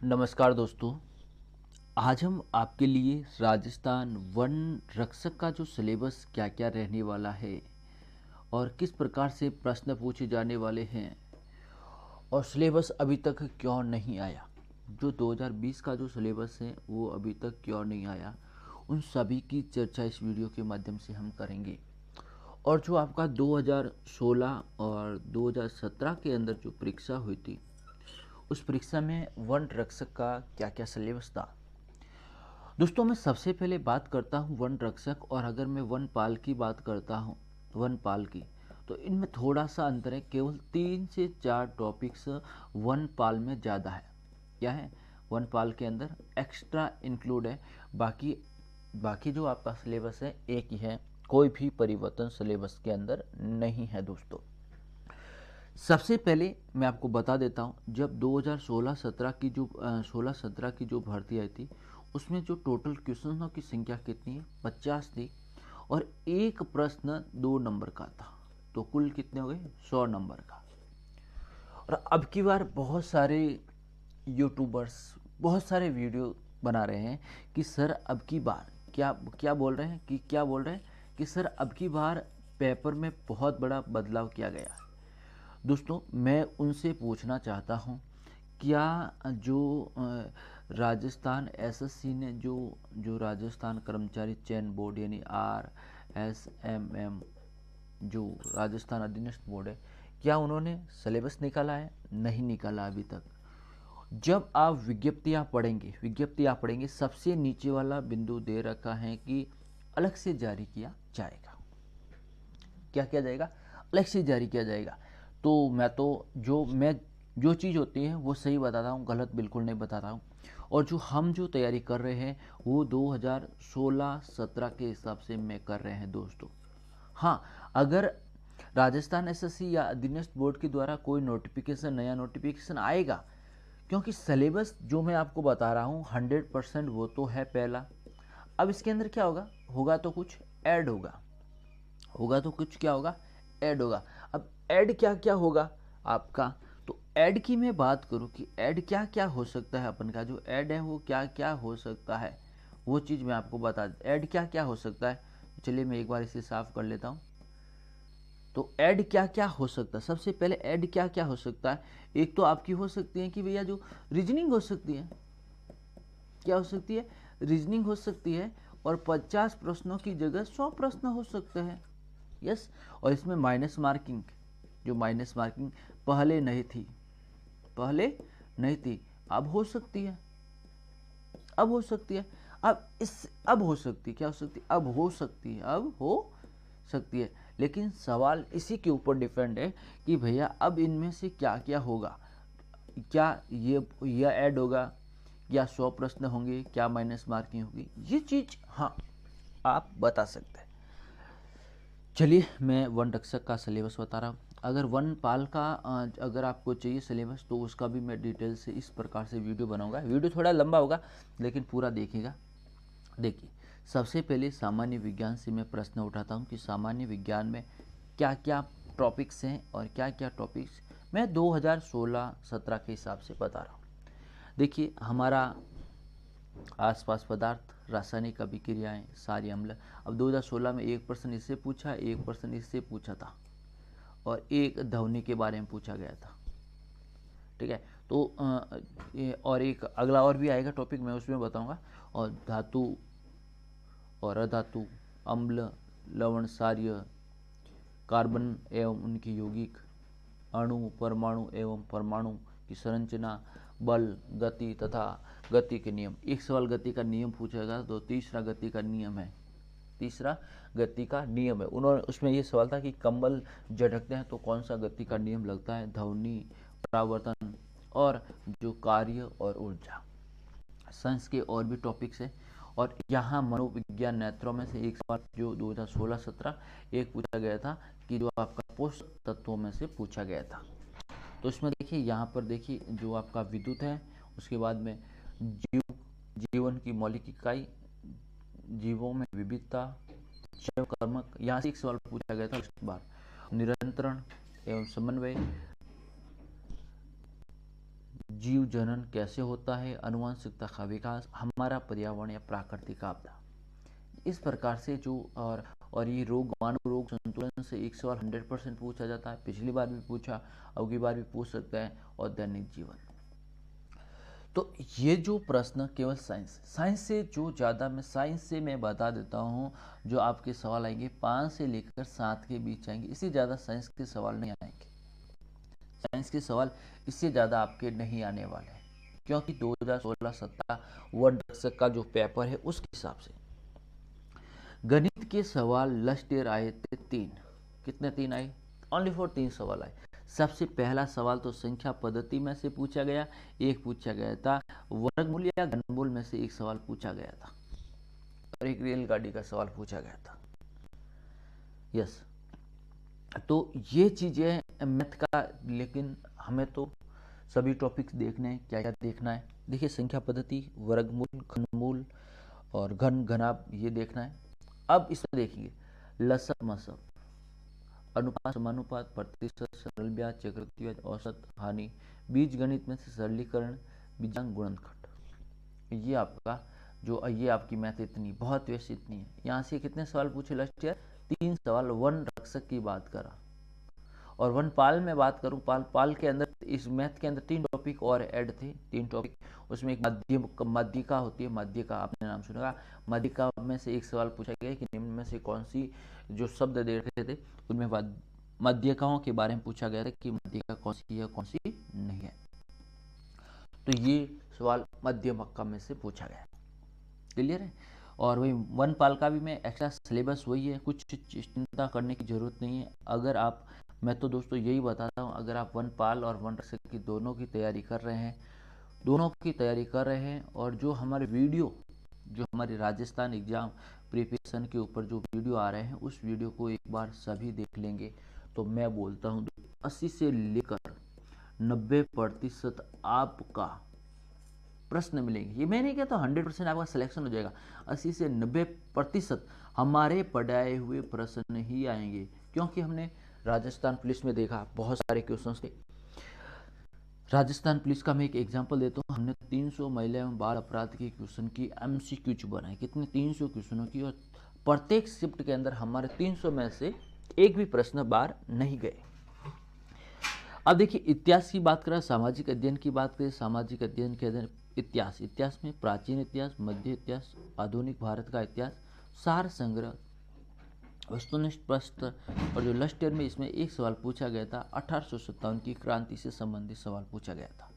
नमस्कार दोस्तों। आज हम आपके लिए राजस्थान वन रक्षक का जो सिलेबस क्या क्या रहने वाला है और किस प्रकार से प्रश्न पूछे जाने वाले हैं और सिलेबस अभी तक क्यों नहीं आया, जो 2020 का जो सिलेबस है वो अभी तक क्यों नहीं आया, उन सभी की चर्चा इस वीडियो के माध्यम से हम करेंगे। और जो आपका 2016 और 2017 के अंदर जो परीक्षा हुई थी, उस परीक्षा में वन रक्षक का क्या क्या सिलेबस था। दोस्तों, मैं सबसे पहले बात करता हूँ वन रक्षक, और अगर मैं वनपाल की बात करता हूँ, वनपाल की, तो इनमें थोड़ा सा अंतर है। केवल 3 से 4 टॉपिक्स वनपाल में ज़्यादा है। क्या है? वनपाल के अंदर एक्स्ट्रा इंक्लूड है। बाकी बाकी जो आपका सिलेबस है एक ही है, कोई भी परिवर्तन सिलेबस के अंदर नहीं है। दोस्तों, सबसे पहले मैं आपको बता देता हूँ, जब 2016-17 की जो 16-17 की जो भर्ती आई थी, उसमें जो टोटल क्वेश्चनों की संख्या कितनी है? 50 थी, और एक प्रश्न 2 नंबर का था, तो कुल कितने हो गए? 100 नंबर का। और अब की बार बहुत सारे यूट्यूबर्स बहुत सारे वीडियो बना रहे हैं कि सर अब की बार क्या क्या बोल रहे हैं कि सर अब की बार पेपर में बहुत बड़ा बदलाव किया गया। दोस्तों, मैं उनसे पूछना चाहता हूं, क्या जो राजस्थान एसएससी ने जो राजस्थान कर्मचारी चयन बोर्ड यानी RSMM, जो राजस्थान अधीनस्थ बोर्ड है, क्या उन्होंने सिलेबस निकाला है? नहीं निकाला अभी तक। जब आप विज्ञप्तियां पढ़ेंगे, सबसे नीचे वाला बिंदु दे रखा है कि अलग से जारी किया जाएगा। क्या किया जाएगा? अलग से जारी किया जाएगा। तो मैं तो जो चीज़ होती है वो सही बताता हूँ, गलत बिल्कुल नहीं बताता हूँ। और जो तैयारी कर रहे हैं वो 2016-17 के हिसाब से मैं कर रहे हैं दोस्तों। हाँ, अगर राजस्थान एसएससी या अधीनस्थ बोर्ड के द्वारा कोई नया नोटिफिकेशन आएगा, क्योंकि सिलेबस जो मैं आपको बता रहा हूँ 100% वो तो है पहला। अब इसके अंदर क्या होगा तो कुछ ऐड होगा तो कुछ क्या होगा? ऐड होगा। अब ऐड क्या क्या होगा आपका? तो ऐड की मैं बात करूं कि ऐड क्या क्या हो सकता है, अपन का जो ऐड है वो क्या क्या हो सकता है, वो चीज़ मैं आपको बता दूं। ऐड क्या क्या हो सकता है, चलिए मैं एक बार इसे साफ कर लेता हूं। तो ऐड क्या क्या हो सकता है, सबसे पहले ऐड क्या क्या हो सकता है। एक तो आपकी हो सकती है कि भैया जो रीजनिंग हो सकती है। क्या हो सकती है? रीजनिंग हो सकती है, और 50 प्रश्नों की जगह 100 प्रश्न हो सकते हैं। यस। और इसमें माइनस मार्किंग, जो माइनस मार्किंग पहले नहीं थी, अब हो सकती है। अब हो सकती है। अब हो सकती है। क्या हो सकती है? अब हो सकती है। लेकिन सवाल इसी के ऊपर डिपेंड है कि भैया अब इनमें से क्या क्या होगा। क्या ये ऐड होगा, या 100 प्रश्न होंगे, क्या माइनस मार्किंग होगी, ये चीज हाँ आप बता सकते हैं। चलिए मैं वन रक्षक का सिलेबस बता रहा हूँ। अगर वन पाल का अगर आपको चाहिए सिलेबस, तो उसका भी मैं डिटेल से इस प्रकार से वीडियो बनाऊंगा। वीडियो थोड़ा लंबा होगा लेकिन पूरा देखिएगा। देखिए, सबसे पहले सामान्य विज्ञान से मैं प्रश्न उठाता हूँ कि सामान्य विज्ञान में क्या क्या टॉपिक्स हैं और क्या क्या टॉपिक्स मैं 2016-17 के हिसाब से बता रहा हूँ। देखिए, हमारा आसपास पदार्थ, रासायनिक अभिक्रियाएं, सारी अम्ल। अब 2016 में एक प्रश्न इससे पूछा, एक प्रश्न इससे पूछा था, और एक ध्वनि के बारे में पूछा गया था। ठीक है, तो और एक अगला और भी आएगा टॉपिक, मैं उसमें बताऊंगा। और धातु और अधातु, अम्ल, लवण, सार्य, कार्बन एवं उनकी यौगिक, अणु, परमाणु एवं परमाणु की संरचना, बल, गति तथा गति के नियम। एक सवाल गति का नियम पूछेगा, तो तीसरा गति का नियम है। उन्होंने उसमें ये सवाल था कि कंबल झटकते हैं तो कौन सा गति का नियम लगता है। ध्वनि, परावर्तन, और जो कार्य और ऊर्जा। साइंस के और भी टॉपिक्स है। और यहाँ मनोविज्ञान नेत्रों में से एक सवाल जो 2016-17 एक पूछा गया था, कि जो आपका पोषक तत्वों में से पूछा गया था। तो इसमें देखिए, यहाँ पर देखिए जो आपका विद्युत है, उसके बाद में जीवन की मौलिक इकाई, जीवों में विविधता, जैव कर्मक, यहाँ से एक सवाल पूछा गया था इस बार। नियंत्रण एवं समन्वय, जीव जनन कैसे होता है, आनुवंशिकता का विकास, हमारा पर्यावरण या प्राकृतिक आपदा। इस प्रकार से जो और ये रोग, मानव रोग संतुलन से एक सवाल 100% पूछा जाता है। पिछली बार भी पूछा, अगली बार भी पूछ सकते हैं। और दैनिक जीवन। तो ये जो प्रश्न केवल साइंस से जो ज़्यादा साइंस से मैं बता देता हूँ, जो आपके सवाल आएंगे 5 से लेकर 7 के बीच आएंगे, इससे ज़्यादा साइंस के सवाल नहीं आएंगे। साइंस के सवाल इससे ज़्यादा आपके नहीं आने वाले हैं, क्योंकि 2016-17 वन रक्षक का जो पेपर है उसके हिसाब से। गणित के सवाल लास्ट ईयर आए थे 3। कितने 3 आए? ओनली फॉर 3 सवाल आए। सबसे पहला सवाल तो संख्या पद्धति में से पूछा गया, एक पूछा गया था वर्गमूल या घनमूल में से एक सवाल पूछा गया था, और एक रेलगाड़ी का सवाल पूछा गया था। यस, तो ये चीजें मैथ का, लेकिन हमें तो सभी टॉपिक्स देखने हैं। क्या क्या देखना है? देखिए, संख्या पद्धति, वर्गमूल, घनमूल और घन, घनाभ, ये देखना है। अब इसमें देखिए, लसक मसक, अनुपात, समानुपात, प्रतिशत, सरल ब्याज, चक्रवृद्धि ब्याज, औसत, हानि, बीज गणित में से सरलीकरण, बीजांक, गुणनखंड। ये आपका जो ये आपकी मैथ इतनी बहुत वैसे इतनी है। यहाँ से कितने सवाल पूछे लास्ट ईयर? 3 सवाल वन रक्षक की बात करा। और वन पाल में बात करूं, पाल के अंदर इस मैथ के अंदर 3 टॉपिक और ऐड थे। 3 टॉपिक, उसमें एक माध्यिका होती है। माध्यिका आपने नाम सुना। माध्यिका में से एक सवाल पूछा गया कि निम्न में से कौन सी जो शब्द दे रखे थे उनमें माध्यिकाओं के बारे में पूछा गया था कि माध्यिका कौन सी है कौन सी नहीं है। तो ये सवाल माध्यिका में से पूछा गया। क्लियर है? और वही वन पाल का भी मैं एक्स्ट्रा सिलेबस वही है, कुछ चिंता करने की जरूरत नहीं है। अगर आप, मैं तो दोस्तों यही बताता हूँ, अगर आप वन पाल और वन रक्षक की दोनों की तैयारी कर रहे हैं, और जो हमारे वीडियो, जो हमारे राजस्थान एग्जाम प्रिपरेशन के ऊपर जो वीडियो आ रहे हैं, उस वीडियो को एक बार सभी देख लेंगे, तो मैं बोलता हूँ 80 से लेकर 90% आपका प्रश्न मिलेंगे। ये मैं नहीं कहता 100% आपका सिलेक्शन हो जाएगा। 80 से 90% हमारे पढ़ाए हुए प्रश्न ही आएंगे, क्योंकि हमने राजस्थान पुलिस में देखा बहुत सारे क्वेश्चंस थे। राजस्थान पुलिस का मैं एक एग्जांपल देता हूँ। हमने 300 महिला एवं बाल अपराध के क्वेश्चन की MCQ बनाई। कितने? 300 क्वेश्चनों की, और प्रत्येक शिफ्ट के अंदर हमारे 300 में से एक भी प्रश्न बाहर नहीं गए। अब देखिए, इतिहास की बात करें, सामाजिक अध्ययन की बात करें। सामाजिक अध्ययन के अंदर इतिहास में प्राचीन इतिहास, मध्य इतिहास, आधुनिक भारत का इतिहास, सार संग्रह, वस्तुनिष्ठ प्रश्न, और जो लास्ट ईयर में इसमें एक सवाल पूछा गया था 1857 की क्रांति से संबंधित सवाल पूछा गया था।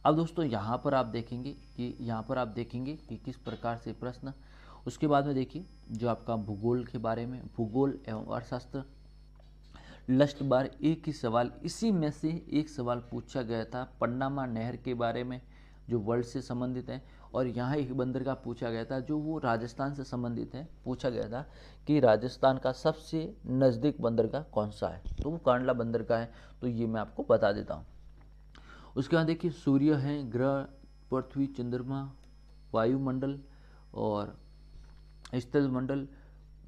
अब दोस्तों यहाँ पर आप देखेंगे कि किस प्रकार से प्रश्न। उसके बाद में देखिए, जो आपका भूगोल के बारे में, भूगोल एवं अर्थशास्त्र, लास्ट बार एक ही सवाल, इसी में से एक सवाल पूछा गया था पन्नामा नहर के बारे में, जो वर्ल्ड से संबंधित है। और यहाँ एक बंदरगाह पूछा गया था जो वो राजस्थान से संबंधित है। पूछा गया था कि राजस्थान का सबसे नज़दीक बंदरगाह कौन सा है, तो वो कांडला बंदरगाह है। तो ये मैं आपको बता देता हूँ। उसके बाद देखिए, सूर्य है, ग्रह, पृथ्वी, चंद्रमा, वायुमंडल और स्थल मंडल,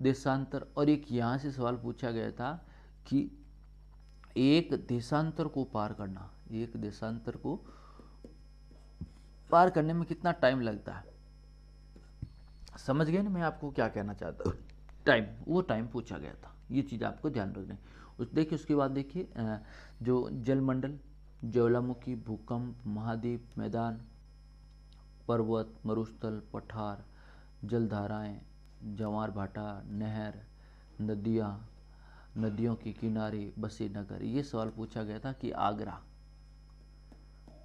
देशांतर। और एक यहाँ से सवाल पूछा गया था कि एक देशांतर को पार करने में कितना टाइम लगता है। समझ गए ना मैं आपको क्या कहना चाहता हूँ? वो टाइम पूछा गया था। ये चीज़ आपको ध्यान रखना है। देखिए, उसके बाद देखिए, जो जलमंडल, ज्वालामुखी, भूकंप, महाद्वीप, मैदान, पर्वत, मरुस्थल, पठार, जलधाराएं, जवार भाटा, नहर, नदियों के किनारे बसे नगर। ये सवाल पूछा गया था कि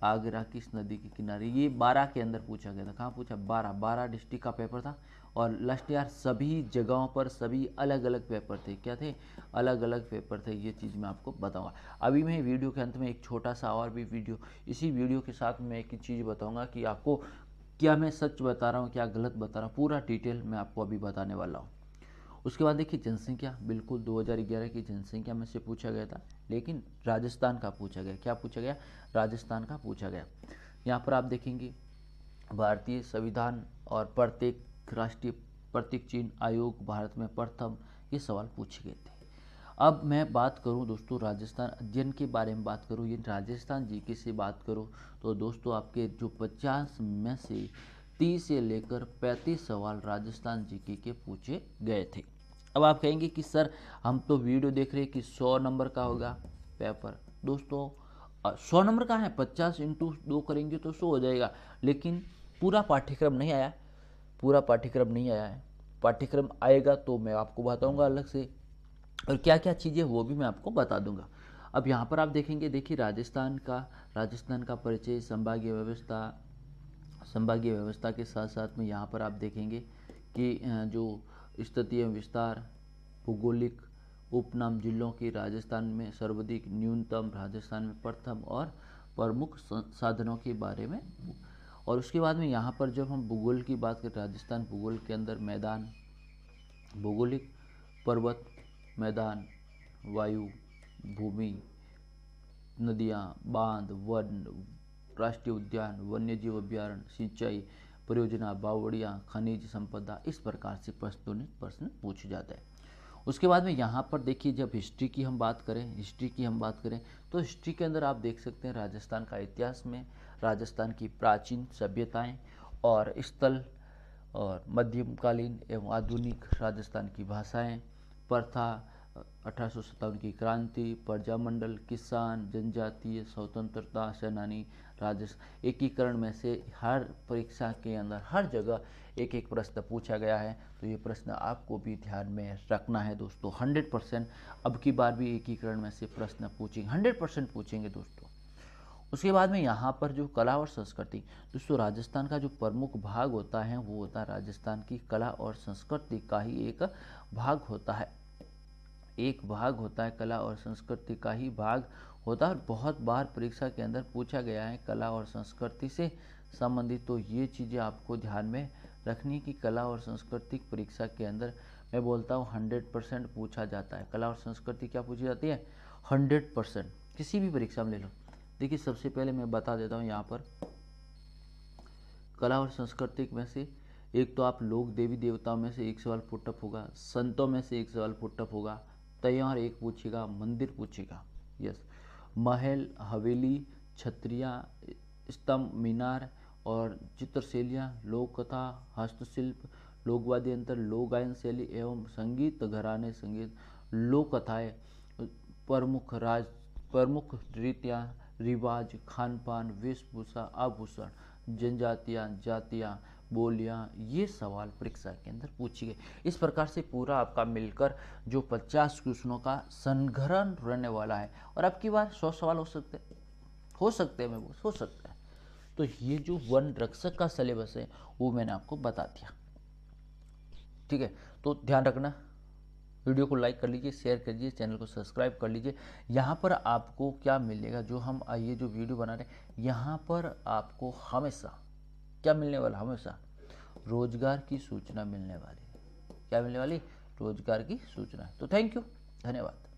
आगरा किस नदी के किनारे। ये 12 के अंदर पूछा गया था। कहाँ पूछा? 12 डिस्ट्रिक्ट का पेपर था। और लास्ट ईयर सभी जगहों पर सभी अलग अलग पेपर थे। क्या थे? अलग अलग पेपर थे। ये चीज़ मैं आपको बताऊंगा। अभी मैं वीडियो के अंत में एक छोटा सा और भी वीडियो, इसी वीडियो के साथ मैं एक चीज़ बताऊंगा कि आपको क्या मैं सच बता रहा हूँ, क्या गलत बता रहा हूँ, पूरा डिटेल मैं आपको अभी बताने वाला हूँ। उसके बाद देखिए, जनसंख्या, बिल्कुल 2011 की जनसंख्या में से पूछा गया था, लेकिन राजस्थान का पूछा गया। क्या पूछा गया? राजस्थान का पूछा गया। यहाँ पर आप देखेंगे, भारतीय संविधान और प्रत्येक राष्ट्रीय प्रतीक चिन्ह आयोग भारत में प्रथम, ये सवाल पूछे गए थे। अब मैं बात करूं दोस्तों राजस्थान अध्ययन के बारे में बात करूं, ये राजस्थान जीके से बात करूं तो दोस्तों आपके जो 50 में से 30 से लेकर 35 सवाल राजस्थान जीके के पूछे गए थे। अब आप कहेंगे कि सर हम तो वीडियो देख रहे हैं कि 100 नंबर का होगा पेपर। दोस्तों 100 नंबर का है, 50 इंटू 2 करेंगे तो 100 हो जाएगा, लेकिन पूरा पाठ्यक्रम नहीं आया, पूरा पाठ्यक्रम नहीं आया है। पाठ्यक्रम आएगा तो मैं आपको बताऊंगा अलग से, और क्या क्या चीज़ें वो भी मैं आपको बता दूंगा। अब यहाँ पर आप देखेंगे, देखिए राजस्थान का परिचय, संभागीय व्यवस्था के साथ साथ में यहाँ पर आप देखेंगे कि जो स्थिति एवं विस्तार, भौगोलिक उपनाम जिलों की राजस्थान में सर्वाधिक, न्यूनतम, राजस्थान में प्रथम और प्रमुख साधनों के बारे में। और उसके बाद में यहाँ पर जब हम भूगोल की बात करें, राजस्थान भूगोल के अंदर मैदान, भौगोलिक, पर्वत, मैदान, वायु, भूमि, नदियाँ, बांध, वन, राष्ट्रीय उद्यान, वन्यजीव अभ्यारण्य, सिंचाई परियोजना, बावड़ियाँ, खनिज संपदा, इस प्रकार से प्रश्न पूछे जाता है। उसके बाद में यहाँ पर देखिए, जब हिस्ट्री की हम बात करें तो हिस्ट्री के अंदर आप देख सकते हैं राजस्थान का इतिहास में राजस्थान की प्राचीन सभ्यताएं और स्थल और मध्यकालीन एवं आधुनिक राजस्थान की भाषाएं, प्रथा, 1857 की क्रांति, प्रजामंडल, किसान, जनजातीय, स्वतंत्रता सेनानी, राजस्थान, एकीकरण में से हर परीक्षा के अंदर हर जगह एक एक प्रश्न पूछा गया है। तो ये प्रश्न आपको भी ध्यान में रखना है दोस्तों। 100% अब की बार भी एकीकरण में से प्रश्न पूछेंगे, 100% पूछेंगे दोस्तों। उसके बाद में यहाँ पर जो कला और संस्कृति, दोस्तों राजस्थान का जो प्रमुख भाग होता है वो होता है राजस्थान की कला और संस्कृति का ही एक भाग होता है, कला और संस्कृति का ही भाग होता है। और बहुत बार परीक्षा के अंदर पूछा गया है कला और संस्कृति से संबंधित। तो ये चीज़ें आपको ध्यान में रखनी कि कला और संस्कृति परीक्षा के अंदर मैं बोलता हूँ 100% पूछा जाता है। कला और संस्कृति क्या पूछी जाती है? 100%, किसी भी परीक्षा में ले लो। देखिए सबसे पहले मैं बता देता हूँ यहाँ पर कला और संस्कृति में से एक तो आप लोग देवी देवताओं में से एक सवाल पुटअप होगा, संतों में से एक सवाल पुटअप होगा, त्योहार एक पूछेगा, मंदिर पूछेगा, यस, महल, हवेली, छतरियाँ, स्तंभ, मीनार और चित्रशैलियाँ, लोक कथा, हस्तशिल्प, लोकवाद्य यंत्र, लोक गायन शैली एवं संगीत घराने, संगीत, लोक कथाएँ, प्रमुख रीतियाँ, रिवाज, खान पान, वेशभूषा, आभूषण, जनजातियाँ, जातियाँ, बोलियाँ, ये सवाल परीक्षा के अंदर पूछी गई। इस प्रकार से पूरा आपका मिलकर जो 50 क्वेश्चनों का संग्रहण रहने वाला है। और अब की बार 100 सवाल हो सकते हैं हो सकता है। तो ये जो वन रक्षक का सिलेबस है वो मैंने आपको बता दिया, ठीक है। तो ध्यान रखना, वीडियो को लाइक कर लीजिए, शेयर कर लीजिए, चैनल को सब्सक्राइब कर लीजिए। यहाँ पर आपको क्या मिलेगा, जो हम ये जो वीडियो बना रहे हैं यहाँ पर आपको हमेशा क्या मिलने वाला, हमेशा रोजगार की सूचना मिलने वाली है। क्या मिलने वाली? रोजगार की सूचना। तो थैंक यू, धन्यवाद।